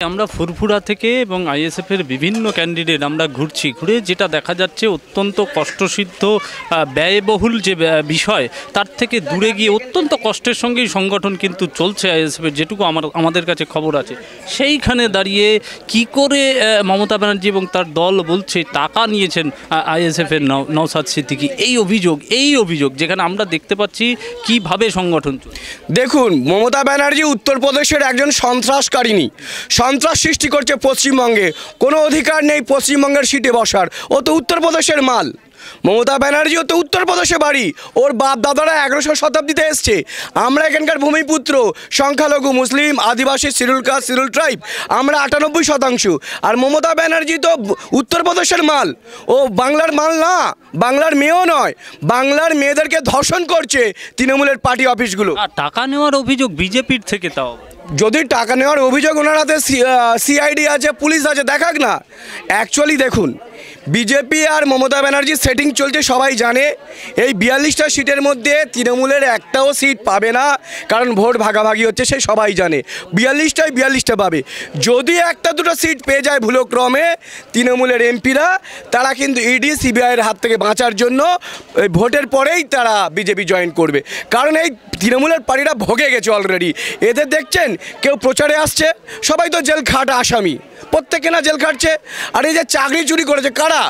আমরা ফুরফুরা থেকে এবং আইএসএফ এর বিভিন্ন ক্যান্ডিডেট আমরা ঘুরছি, ঘুরে যেটা দেখা যাচ্ছে অত্যন্ত কষ্টসিদ্ধ ব্যয়বহুল যে বিষয়, তার থেকে দূরে গিয়ে অত্যন্ত কষ্টের সঙ্গেই সংগঠন কিন্তু চলছে আইএসএফের, যেটুকু আমাদের কাছে খবর আছে। সেইখানে দাঁড়িয়ে কি করে মমতা ব্যানার্জি এবং তার দল বলছে টাকা নিয়েছেন আইএসএফ এর নওশাদ সিদ্দিকী, এই অভিযোগ যেখানে আমরা দেখতে পাচ্ছি কিভাবে সংগঠন চলছে। দেখুন, মমতা ব্যানার্জি উত্তরপ্রদেশের একজন সন্ত্রাসকারিনী, সন্ত্রাস সৃষ্টি করছে পশ্চিমবঙ্গে। কোনো অধিকার নেই পশ্চিমবঙ্গের সিটে বসার, ও তো উত্তরপ্রদেশের মাল। মমতা ব্যানার্জিও তো উত্তরপ্রদেশে বাড়ি, ওর বাপ দাদারা 11শো শতাব্দীতে এসছে। আমরা এখানকার ভূমিপুত্র, সংখ্যালঘু মুসলিম, আদিবাসী, শিডিউল কাস্ট, শিডিউল ট্রাইব, আমরা 98%। আর মমতা ব্যানার্জি তো উত্তরপ্রদেশের মাল, ও বাংলার মাল না, বাংলার মেয়েও নয়। বাংলার মেয়েদেরকে ধর্ষণ করছে তৃণমূলের পার্টি অফিসগুলো। টাকা নেওয়ার অভিযোগ বিজেপির থেকে, তাও যদি টাকা নেওয়ার অভিযোগ ওনার হাতে সিআইডি আছে, পুলিশ আছে, দেখাক না। অ্যাকচুয়ালি দেখুন, বিজেপি আর মমতা ব্যানার্জির সেটিং চলছে সবাই জানে। এই 42টা সিটের মধ্যে তৃণমূলের একটাও সিট পাবে না, কারণ ভোট ভাগাভাগি হচ্ছে, সে সবাই জানে। 42টা পাবে। যদি একটা দুটো সিট পেয়ে যায় ভুলক্রমে তৃণমূলের এমপিরা, তারা কিন্তু ইডি সিবিআইয়ের হাত থেকে বাঁচার জন্য ভোটের পরেই তারা বিজেপি জয়েন করবে। কারণ এই তৃণমূলের পার্টিরা ভোগে গেছে অলরেডি। এদের দেখছেন কেউ প্রচারে আসছে, সবাই তো জেল খাটা আসামি, প্রত্যেকে না জেল খাটছে। আর এই যে চাকরি চুরি করেছে কারা?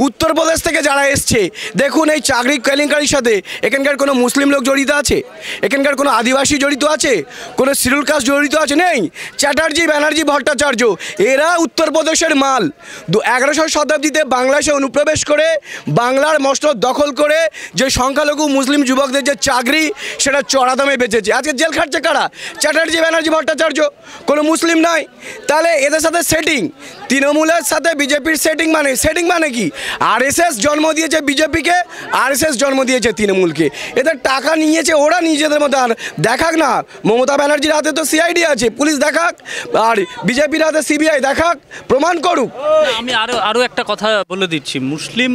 উত্তরপ্রদেশ থেকে যারা এসছে। দেখুন, এই চাকরি কেলেঙ্কারির সাথে এখানকার কোনো মুসলিম লোক জড়িত আছে? এখানকার কোনো আদিবাসী জড়িত আছে? কোনো শিডিউল কাস্ট জড়িত আছে? নেই। চ্যাটার্জি, ব্যানার্জি, ভট্টাচার্য, এরা উত্তরপ্রদেশের মাল। 11শো শতাব্দীতে বাংলাদেশে অনুপ্রবেশ করে বাংলার মসনদ দখল করে যে সংখ্যালঘু মুসলিম যুবকদের যে চাকরি, সেটা চড়া দামে বেচেছে। আজকে জেল খাটছে কারা? চ্যাটার্জি, ব্যানার্জি, ভট্টাচার্য। কোনো মুসলিম নাই। তাহলে এদের সাথে সেটিং, তৃণমূলের সাথে বিজেপির সেটিং মানে কি? আরএসএস জন্ম দিয়েছে বিজেপিকে, আরএসএস জন্ম দিয়েছে তৃণমূলকে। এদের টাকা নিয়েছে ওরা নিজেদের মধ্যে। আর দেখাক না, মমতা ব্যানার্জির হাতে তো সিআইডি আছে, পুলিশ দেখাক। আর বিজেপির হাতে সিবিআই দেখাক, প্রমাণ করুক। আমি আরও একটা কথা বলে দিচ্ছি। মুসলিম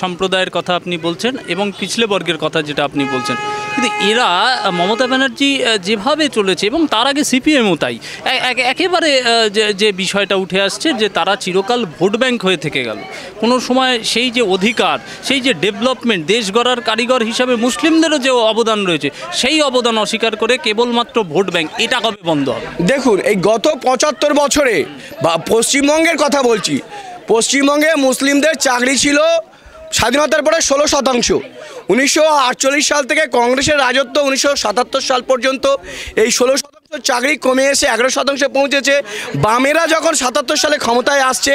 সম্প্রদায়ের কথা আপনি বলছেন এবং পিছলে বর্গের কথা যেটা আপনি বলছেন, কিন্তু এরা মমতা ব্যানার্জি যেভাবে চলেছে এবং তার আগে সিপিএমও তাই, একেবারে যে বিষয়টা উঠে আসছে যে তারা চিরকাল ভোট ব্যাংক হয়ে থেকে গেল। কোনো সময় সেই যে অধিকার, সেই যে ডেভেলপমেন্ট, দেশ গড়ার কারিগর হিসাবে মুসলিমদেরও যে অবদান রয়েছে, সেই অবদান অস্বীকার করে কেবলমাত্র ভোট ব্যাংক, এটা কবে বন্ধ হবে? দেখুন, এই গত 75 বছরে বা পশ্চিমবঙ্গের কথা বলছি, পশ্চিমবঙ্গে মুসলিমদের চাকরি ছিল স্বাধীনতার পরে 16%। 1948 সাল থেকে কংগ্রেসের রাজত্ব 1977 সাল পর্যন্ত এই 16% চাকরি কমে এসে 11% পৌঁছেছে। বামেরা যখন 77 সালে ক্ষমতায় আসছে,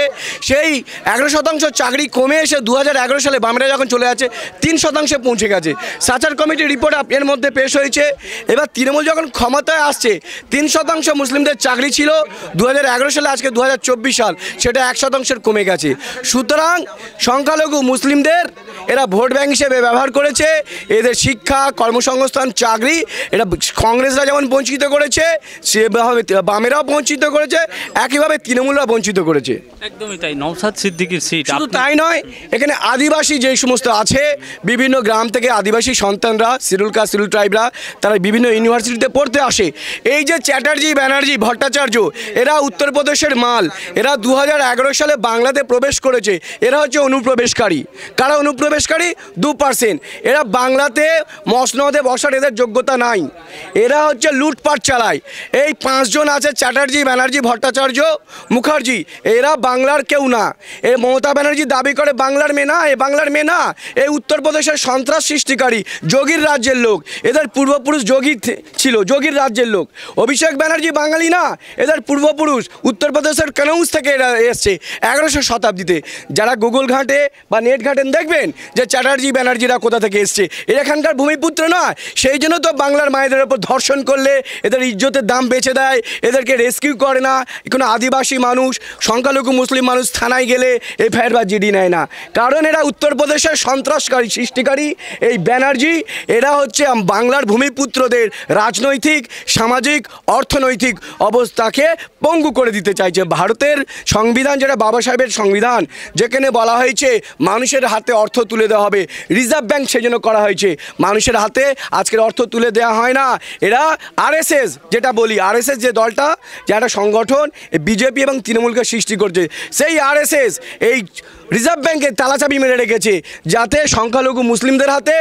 সেই 11% চাকরি কমে এসে 2011 সালে বামেরা যখন চলে আসছে 3% পৌঁছে গেছে। সাচার কমিটির রিপোর্ট এর মধ্যে পেশ হয়েছে। এবার তৃণমূল যখন ক্ষমতায় আসছে, 3% মুসলিমদের চাকরি ছিল 2011 সালে, আজকে 2024 সাল সেটা 1% কমে গেছে। সুতরাং সংখ্যালঘু মুসলিমদের এরা ভোট ব্যাংক হিসেবে ব্যবহার করেছে। এদের শিক্ষা, কর্মসংস্থান, চাকরি এরা কংগ্রেসরা যেমন বঞ্চিত করেছে, সেভাবে বামেরাও বঞ্চিত করেছে, একইভাবে তৃণমূলরা বঞ্চিত করেছে। একদমই তাই। নওশাদ সিদ্দিকীর সিট শুধু তাই নয়, এখানে আদিবাসী যে সমস্ত আছে, বিভিন্ন গ্রাম থেকে আদিবাসী সন্তানরা, শিডিউল কাস্ট, শিডিউল ট্রাইবরা, তারা বিভিন্ন ইউনিভার্সিটিতে পড়তে আসে। এই যে চ্যাটার্জি, ব্যানার্জি, ভট্টাচার্য, এরা উত্তরপ্রদেশের মাল। এরা 2011 সালে বাংলাতে প্রবেশ করেছে। এরা হচ্ছে অনুপ্রবেশকারী। কারা অনুপ্রবেশকারী? 2%। এরা বাংলাতে মসনদে বসার এদের যোগ্যতা নাই। এরা হচ্ছে লুটপাট চালায়। এই 5 জন আছে, চ্যাটার্জি, ব্যানার্জি, ভট্টাচার্য, মুখার্জি, এরা বাংলার কেউ না। এই মমতা ব্যানার্জি দাবি করে বাংলার মেয়ে না, এ বাংলার মেয়ে না। এই উত্তরপ্রদেশের সন্ত্রাস সৃষ্টিকারী, যোগীর রাজ্যের লোক। এদের পূর্বপুরুষ যোগী ছিল, যোগীর রাজ্যের লোক। অভিষেক ব্যানার্জি বাঙালি না, এদের পূর্বপুরুষ উত্তরপ্রদেশের কনৌজ থেকে এরা এসছে 11শো শতাব্দীতে। যারা গুগল ঘাটে বা নেট ঘাটেন দেখবেন যে চ্যাটার্জি, ব্যানার্জিরা কোথা থেকে এসছে। এখানকার ভূমিপুত্র না, সেই জন্য তো বাংলার মায়েদের ওপর ধর্ষণ করলে এদের ইজ্জতের দাম বেচে দেয়, এদেরকে রেস্কিউ করে না। কোনো আদিবাসী মানুষ, সংখ্যালঘু মুসলিম মানুষ থানায় গেলে এফআইআর বা জিডি নেয় না, কারণ এরা উত্তরপ্রদেশের সন্ত্রাসকারী সৃষ্টিকারী। এই ব্যানার্জি, এরা হচ্ছে বাংলার ভূমিপুত্রদের রাজনৈতিক, সামাজিক, অর্থনৈতিক অবস্থাকে পঙ্গু করে দিতে চাইছে। ভারতের সংবিধান যেটা বাবা সাহেবের সংবিধান, যেখানে বলা হয়েছে মানুষের হাতে অর্থ তুলে দেওয়া হবে, রিজার্ভ ব্যাংক সেজন্য করা হয়েছে। মানুষের হাতে আজকের অর্থ তুলে দেওয়া হয় না। এরা আরএসএস, যেটা বলি আরএসএস যে দলটা, যে একটা সংগঠন বিজেপি এবং তৃণমূলকে সৃষ্টি করছে, সেই আরএসএস এই রিজার্ভ ব্যাংকের তালাচাবি মেরে রেখেছে, যাতে সংখ্যালঘু মুসলিমদের হাতে,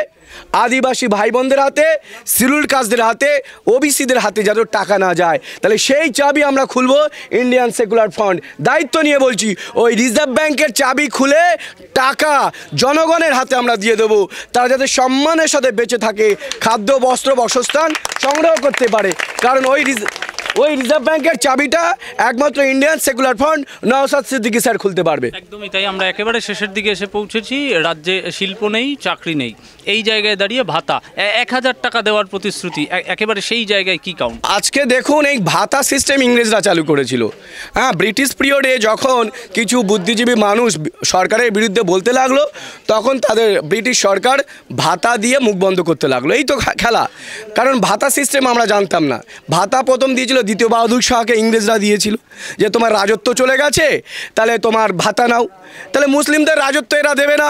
আদিবাসী ভাই বোনদের হাতে, শিডিউল্ড কাস্টদের হাতে, ওবিসিদের হাতে যাতে টাকা না যায়। তাহলে সেই চাবি আমরা খুলবো ইন্ডিয়ান সেকুলার ফান্ড, দায়িত্ব নিয়ে বলছি। ওই রিজার্ভ ব্যাংকের চাবি খুলে টাকা জনগণের হাতে আমরা দিয়ে দেবো, তারা যাতে সম্মানের সাথে বেঁচে থাকে, খাদ্য বস্ত্র বাসস্থান সংগ্রহ করতে পারে। কারণ ওই রিজার্ভ ব্যাংকের চাবিটা একমাত্র Indian secular fund Naushad Siddiqui sir খুলতে পারবে। একদমই তাই। আমরা একেবারে শেষের দিকে এসে পৌঁছেছি। রাজ্যে শিল্প নেই, চাকরি নেই, এই জায়গায় দাঁড়িয়ে ভাতা 1000 টাকা দেওয়ার প্রতিশ্রুতি, একেবারে সেই জায়গায় কি কাউন্ট? আজকে দেখুন, এই ভাতা সিস্টেম ইংরেজরা চালু করেছিল। হ্যাঁ, ব্রিটিশ পিরিয়ডে যখন কিছু বুদ্ধিজীবী মানুষ সরকারের বিরুদ্ধে বলতে লাগলো, তখন তাদের ব্রিটিশ সরকার ভাতা দিয়ে মুখ বন্ধ করতে লাগলো। এই তো খেলা। কারণ ভাতা সিস্টেম আমরা জানতাম না। ভাতা প্রথম দিয়েছিল দ্বিতীয় বাহাদুর শাহকে, ইংরেজরা দিয়েছিল যে তোমার রাজত্ব চলে গেছে, তাহলে তোমার ভাতা নাও। তাহলে মুসলিমদের রাজত্ব এরা দেবে না,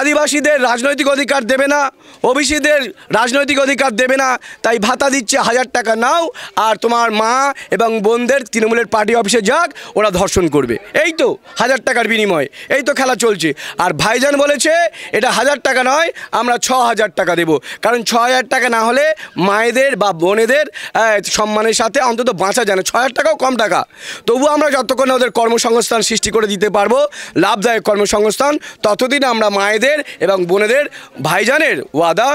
আদিবাসীদের রাজনৈতিক অধিকার দেবে না, ওবিসিদের রাজনৈতিক অধিকার দেবে না, তাই ভাতা দিচ্ছে 1000 টাকা নাও, আর তোমার মা এবং বোনদের তৃণমূলের পার্টি অফিসে যাক, ওরা ধর্ষণ করবে। এই তো 1000 টাকার বিনিময়, এই তো খেলা চলছে। আর ভাইজান বলেছে এটা 1000 টাকা নয়, আমরা 6000 টাকা দেবো। কারণ 6000 টাকা না হলে মায়েদের বা বোনেদের সম্মানের সাথে অন্তত বাঁচা যায় না। 6000 টাকাও কম টাকা, তবু আমরা যতক্ষণ ওদের কর্মসংস্থান সৃষ্টি করে দিতে পারবো, লাভদায়ক কর্মসংস্থান, ততদিন আমরা মায়েদের এবং বোনেদের ভাইজানের ওয়াদা,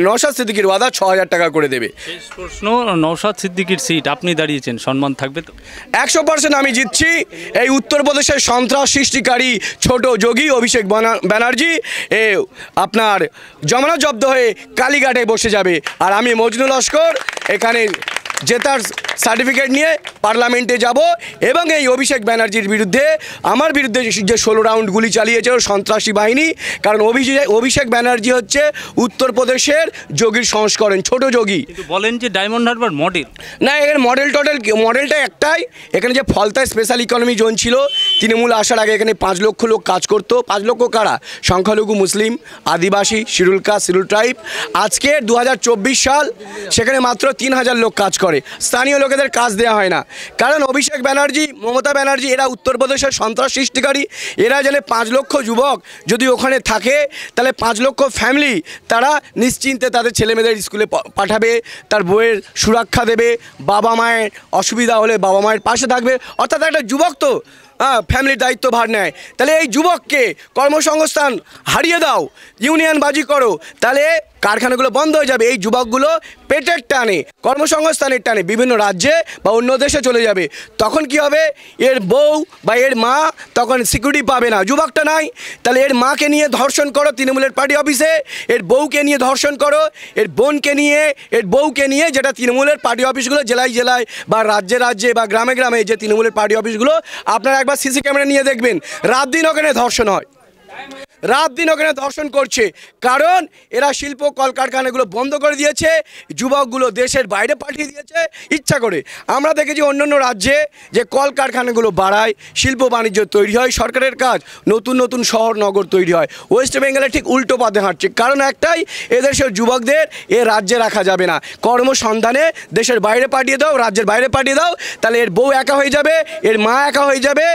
নওশাদ সিদ্দিকীর ওয়াদা 6000 টাকা করে দেবে। শেষ প্রশ্ন, নওশাদ সিদ্দিকীর সিট আপনি দাঁড়িয়েছেন, সম্মান থাকবে তো? 100% আমি জিতছি। এই উত্তরপ্রদেশের সন্ত্রাস সৃষ্টিকারী ছোট যোগী অভিষেক ব্যানার্জি আপনার জমানত জব্দ হয়ে কালীঘাটে বসে যাবে, আর আমি মজনু লস্কর এখানে জেতার সার্টিফিকেট নিয়ে পার্লামেন্টে যাব এবং এই অভিষেক ব্যানার্জির বিরুদ্ধে, আমার বিরুদ্ধে যে 16 রাউন্ড গুলি চালিয়েছে ওর সন্ত্রাসী বাহিনী। কারণ অভিষেক ব্যানার্জি হচ্ছে উত্তরপ্রদেশের যোগীর সংস্করণ, ছোট যোগী। কিন্তু বলেন যে ডায়মন্ড হারবার মডেল না, এখানে মডেলটা একটাই। এখানে যে ফলতায় স্পেশাল ইকোনমি জোন ছিল, তৃণমূল আসার আগে এখানে 5 লক্ষ লোক কাজ করতো। 5 লক্ষ কারা? সংখ্যালঘু মুসলিম, আদিবাসী, শিডিউল কাস্ট, শিডিউল ট্রাইব। আজকে 2024 সাল, সেখানে মাত্র 3000 লোক কাজ করে। স্থানীয় লোকেদের কাজ দেওয়া হয় না। কারণ অভিষেক ব্যানার্জি, মমতা ব্যানার্জি এরা উত্তরপ্রদেশের সন্ত্রাস সৃষ্টিকারী। এরা জানে 5 লক্ষ যুবক যদি ওখানে থাকে, তাহলে 5 লক্ষ ফ্যামিলি তারা নিশ্চিন্তে তাদের ছেলেমেয়েদের স্কুলে পাঠাবে, তার বইয়ের সুরক্ষা দেবে, বাবা মায়ের অসুবিধা হলে বাবা মায়ের পাশে থাকবে। অর্থাৎ একটা যুবক তো ফ্যামিলির দায়িত্ব ভার নেয়। তাহলে এই যুবককে কর্মসংস্থান হারিয়ে দাও, ইউনিয়ন বাজি করো, তাহলে কারখানাগুলো বন্ধ হয়ে যাবে। এই যুবকগুলো পেটের টানে, কর্মসংস্থানের টানে বিভিন্ন রাজ্যে বা অন্য দেশে চলে যাবে। তখন কি হবে? এর বউ বা এর মা তখন সিকিউরিটি পাবে না, যুবকটা নাই। তাহলে এর মাকে নিয়ে ধর্ষণ করো তৃণমূলের পার্টি অফিসে, এর বউকে নিয়ে ধর্ষণ করো, এর বোনকে নিয়ে, এর বউকে নিয়ে, যেটা তৃণমূলের পার্টি অফিসগুলো জেলায় জেলায় বা রাজ্যে রাজ্যে বা গ্রামে গ্রামে যে তৃণমূলের পার্টি অফিসগুলো, আপনারা একবার সিসি ক্যামেরা নিয়ে দেখবেন, রাত দিন ওখানে ধর্ষণ হয়, রাত দিন ওখানে ধর্ষণ করছে। কারণ এরা শিল্প কলকারখানাগুলো বন্ধ করে দিয়েছে, যুবকগুলো দেশের বাইরে পাঠিয়ে দিয়েছে ইচ্ছা করে। আমরা দেখেছি অন্যান্য রাজ্যে যে কলকারখানাগুলো বাড়ায়, শিল্প বাণিজ্য তৈরি হয়, সরকারের কাজ, নতুন নতুন শহর নগর তৈরি হয়। ওয়েস্ট বেঙ্গলে ঠিক উল্টো পথে হাঁটছে। কারণ একটাই, এদেশের যুবকদের এ রাজ্যে রাখা যাবে না, কর্মসন্ধানে দেশের বাইরে পাঠিয়ে দাও, রাজ্যের বাইরে পাঠিয়ে দাও। তাহলে এর বউ একা হয়ে যাবে, এর মা একা হয়ে যাবে,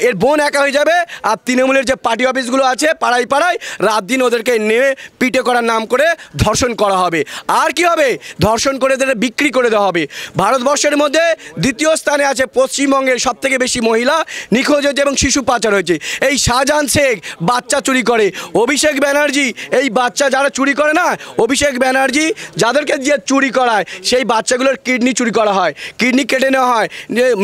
এর বোন একা হয়ে যাবে। আর তৃণমূলের যে পার্টি অফিসগুলো আছে পাড়ায় পাড়ায়, রাত দিন ওদেরকে নেমে পিটে করার নাম করে ধর্ষণ করা হবে। আর কি হবে? ধর্ষণ করে এদের বিক্রি করে দেওয়া হবে। ভারতবর্ষের মধ্যে দ্বিতীয় স্থানে আছে পশ্চিমবঙ্গের সবথেকে বেশি মহিলা নিখোঁজ হয়েছে এবং শিশু পাচার হয়েছে। এই শাহজাহান শেখ বাচ্চা চুরি করে, অভিষেক ব্যানার্জি এই বাচ্চা যারা চুরি করে না, অভিষেক ব্যানার্জি যাদেরকে দিয়ে চুরি করায়, সেই বাচ্চাগুলোর কিডনি চুরি করা হয়, কিডনি কেটে নেওয়া হয়,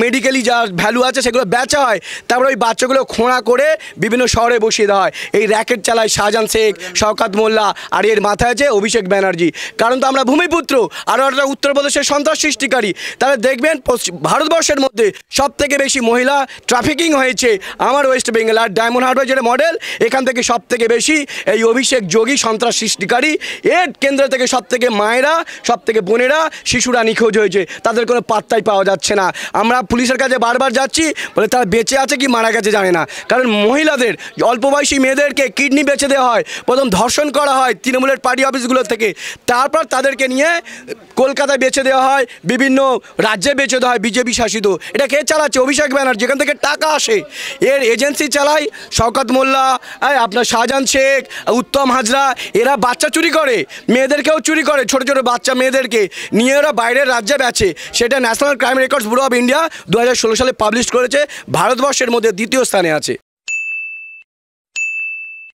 মেডিকেলি যা ভ্যালু আছে সেগুলো বেচা হয়, তারপরে ওই বাচ্চাগুলো খোঁড়া করে বিভিন্ন শহরে বসিয়ে দেওয়া হয়। এই র্যাকেট চালায় শাহজাহান শেখ, শওকত মোল্লা, আর এর মাথায় আছে অভিষেক ব্যানার্জি। কারণ তো আমরা ভূমিপুত্র, আর ওরা উত্তরপ্রদেশের সন্ত্রাস সৃষ্টিকারী। তাহলে দেখবেন ভারতবর্ষের মধ্যে সব থেকে বেশি মহিলা ট্রাফিকিং হয়েছে আমার ওয়েস্ট বেঙ্গল, আর ডায়মন্ড হারবার যেটা মডেল, এখান থেকে সব থেকে বেশি এই অভিষেক যোগী সন্ত্রাস সৃষ্টিকারী। এর কেন্দ্র থেকে সব থেকে মায়েরা, সব থেকে বোনেরা, শিশুরা নিখোঁজ হয়েছে, তাদের কোনো পাত্তাই পাওয়া যাচ্ছে না। আমরা পুলিশের কাছে বারবার যাচ্ছি, বলে তারা বেঁচে আছে কি মারা গেছে জানে না। কারণ মহিলাদের, অল্প বয়সী মেয়েদেরকে কিডনি বেচে দেওয়া হয়, প্রথম ধর্ষণ করা হয় তৃণমূলের পার্টি অফিসগুলো থেকে, তারপর তাদেরকে নিয়ে কলকাতায় বেচে দেওয়া হয়, বিভিন্ন রাজ্যে বেচে দেওয়া হয় বিজেপি শাসিত। এটা কে চালাচ্ছে? অভিষেক ব্যানার্জি। যেখান থেকে টাকা আসে এর এজেন্সি চালায় শওকত মোল্লা, আপনার শাহজাহান শেখ, উত্তম হাজরা। এরা বাচ্চা চুরি করে, মেয়েদেরকেও চুরি করে, ছোটো ছোটো বাচ্চা মেয়েদেরকে নিয়ে ওরা বাইরের রাজ্যে বেচে। সেটা national crime records bureau of India 2016 সালে পাবলিশ করেছে, ভারতবর্ষের মধ্যে দ্বিতীয় স্থানে আছে।